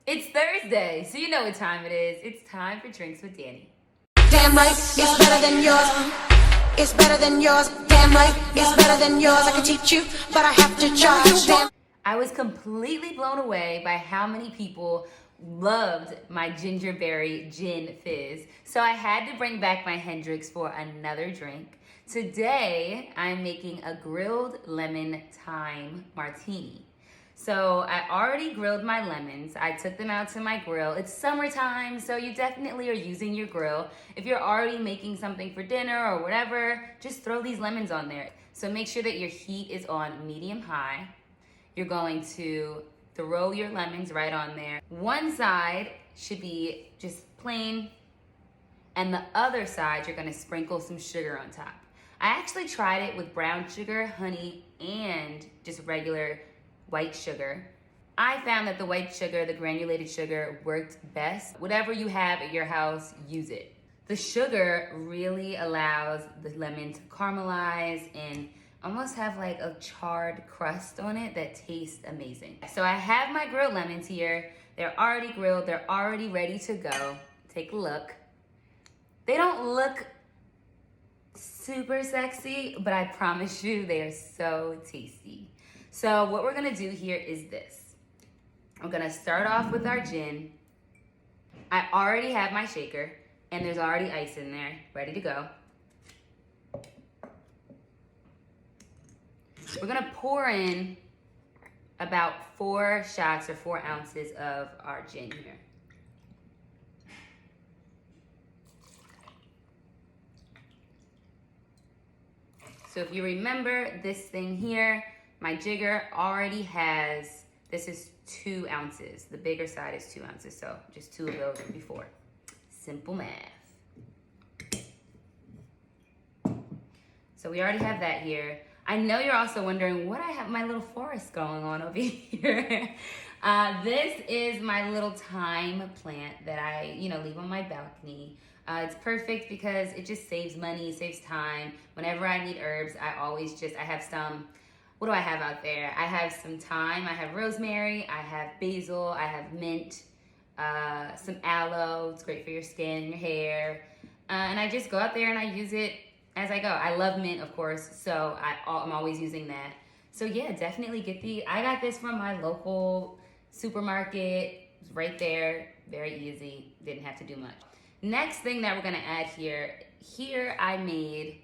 It's Thursday, so you know what time it is. It's time for Drinks with Danny. Damn right, it's better than yours. It's better than yours. Damn right, it's better than yours. I can teach you, but I have to charge. Damn. I was completely blown away by how many people loved my gingerberry gin fizz. So I had to bring back my Hendrix for another drink. Today, I'm making a grilled lemon thyme martini. So I already grilled my lemons. I took them out to my grill. It's summertime, so you definitely are using your grill. If you're already making something for dinner or whatever, just throw these lemons on there. So make sure that your heat is on medium high. You're going to throw your lemons right on there. One side should be just plain, and the other side you're gonna sprinkle some sugar on top. I actually tried it with brown sugar, honey, and just regular white sugar. I found that the white sugar, the granulated sugar, worked best. Whatever you have at your house, use it. The sugar really allows the lemon to caramelize and almost have like a charred crust on it that tastes amazing. So I have my grilled lemons here. They're already grilled, they're already ready to go. Take a look. They don't look super sexy, but I promise you they are so tasty. So what we're gonna do here is this. I'm gonna start off with our gin. I already have my shaker and there's already ice in there, ready to go. We're gonna pour in about 4 shots or 4 ounces of our gin here. So if you remember this thing here, my jigger already has, this is 2 ounces. The bigger side is 2 ounces, so just 2 of those before. Simple math. So we already have that here. I know you're also wondering what I have my little forest going on over here. This is my little thyme plant that I, leave on my balcony. It's perfect because it just saves money, saves time. Whenever I need herbs, I have some, what do I have out there? I have some thyme, I have rosemary, I have basil, I have mint, some aloe. It's great for your skin and your hair. And I just go out there and I use it as I go. I love mint, of course, so I'm always using that. So yeah, definitely I got this from my local supermarket. It's right there, very easy, didn't have to do much. Next thing that we're gonna add here I made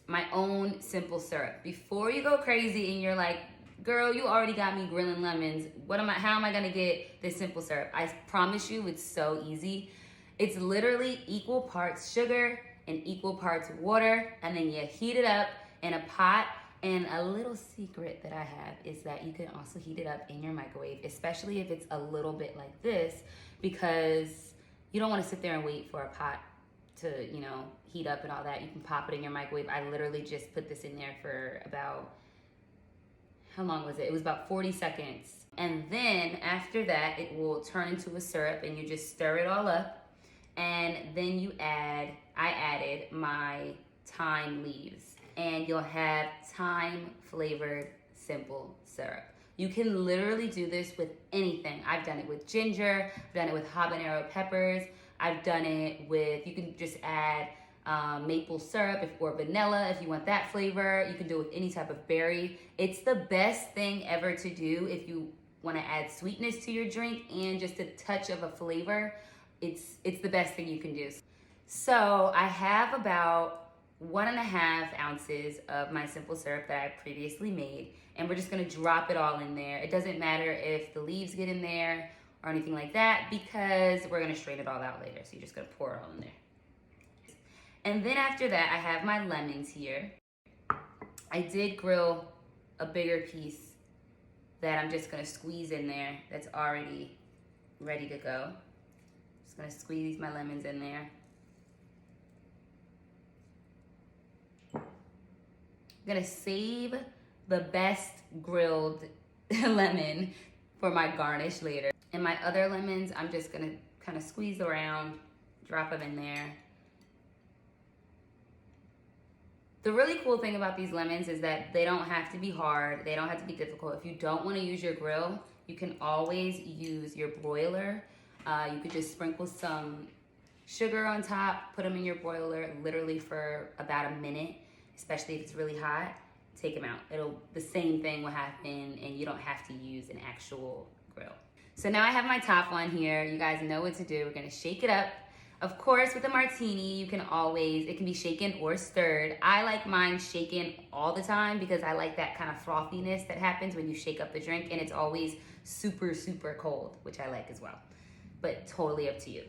my own simple syrup. Before you go crazy and you're like, girl, you already got me grilling lemons, how am I gonna get this simple syrup? I promise you it's so easy. It's literally equal parts sugar and equal parts water, and then you heat it up in a pot. And a little secret that I have is that you can also heat it up in your microwave, especially if it's a little bit like this, because you don't want to sit there and wait for a pot to, heat up and all that. You can pop it in your microwave. I literally just put this in there for about, how long was it? It was about 40 seconds. And then after that, it will turn into a syrup and you just stir it all up. And then I added my thyme leaves, and you'll have thyme flavored simple syrup. You can literally do this with anything. I've done it with ginger, I've done it with habanero peppers, I've done it with, you can just add maple syrup or vanilla if you want that flavor. You can do it with any type of berry. It's the best thing ever to do if you want to add sweetness to your drink and just a touch of a flavor. It's the best thing you can do. So I have about 1.5 ounces of my simple syrup that I previously made, and we're just gonna drop it all in there. It doesn't matter if the leaves get in there or anything like that, because we're gonna strain it all out later. So you're just gonna pour it all in there. And then after that, I have my lemons here. I did grill a bigger piece that I'm just gonna squeeze in there that's already ready to go. Just gonna squeeze my lemons in there. I'm gonna save the best grilled lemon for my garnish later. And my other lemons, I'm just gonna kind of squeeze around, drop them in there. The really cool thing about these lemons is that they don't have to be hard, they don't have to be difficult. If you don't want to use your grill, You can always use your broiler. You could just sprinkle some sugar on top, put them in your broiler literally for about a minute, especially if it's really hot. Take them out. The same thing will happen, and you don't have to use an actual grill. So now I have my top one here. You guys know what to do. We're gonna shake it up. Of course, with a martini, it can be shaken or stirred. I like mine shaken all the time because I like that kind of frothiness that happens when you shake up the drink, and it's always super, super cold, which I like as well. But totally up to you.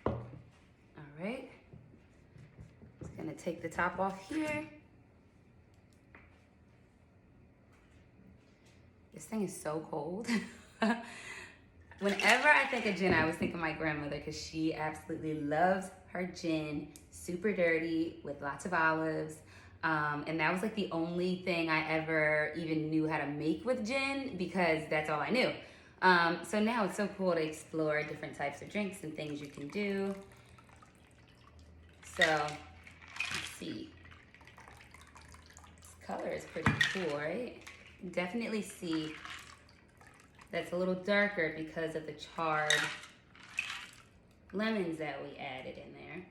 All right. Just gonna take the top off here. This thing is so cold. Whenever I think of gin, I always think of my grandmother because she absolutely loves her gin, super dirty with lots of olives. And that was like the only thing I ever even knew how to make with gin because that's all I knew. So now it's so cool to explore different types of drinks and things you can do. So, let's see. This color is pretty cool, right? Definitely see that's a little darker because of the charred lemons that we added in there.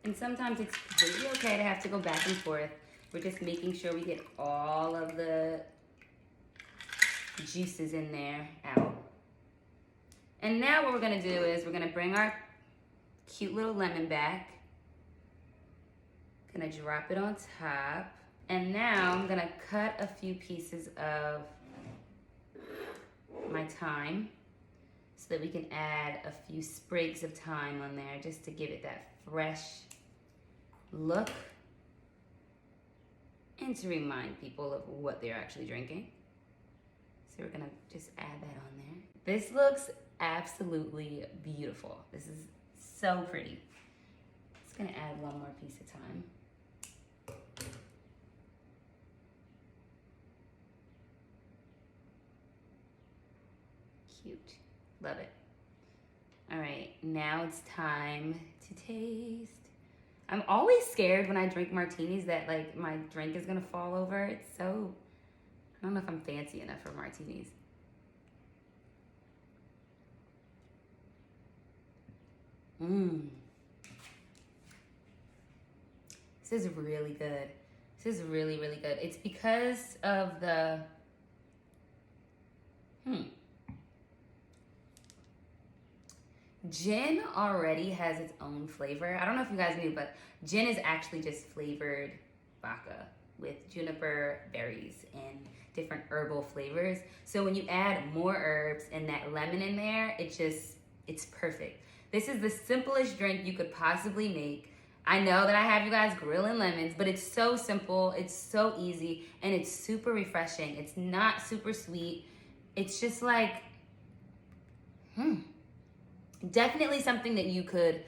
And sometimes it's completely okay to have to go back and forth. We're just making sure we get all of the juices in there out. And now what we're gonna do is we're gonna bring our cute little lemon back. Gonna drop it on top. And now I'm gonna cut a few pieces of my thyme so that we can add a few sprigs of thyme on there just to give it that fresh look and to remind people of what they're actually drinking. So we're gonna just add that on there. This looks absolutely beautiful. This is so pretty. Just gonna add one more piece of thyme. Cute, love it. All right, now it's time to taste. I'm always scared when I drink martinis that like my drink is gonna fall over. It's so, I don't know if I'm fancy enough for martinis. This is really good. This is really, really good. It's because of the, Gin already has its own flavor. I don't know if you guys knew, but gin is actually just flavored vodka with juniper berries and different herbal flavors. So when you add more herbs and that lemon in there, it's perfect. This is the simplest drink you could possibly make. I know that I have you guys grilling lemons, but it's so simple, it's so easy, and it's super refreshing. It's not super sweet. It's just like, definitely something that you could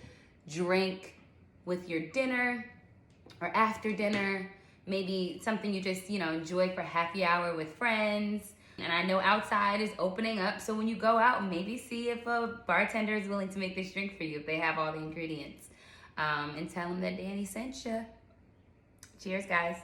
drink with your dinner or after dinner. Maybe something you just, enjoy for happy hour with friends. And I know outside is opening up, so when you go out, maybe see if a bartender is willing to make this drink for you, if they have all the ingredients. And tell them that Danny sent you. Cheers, guys.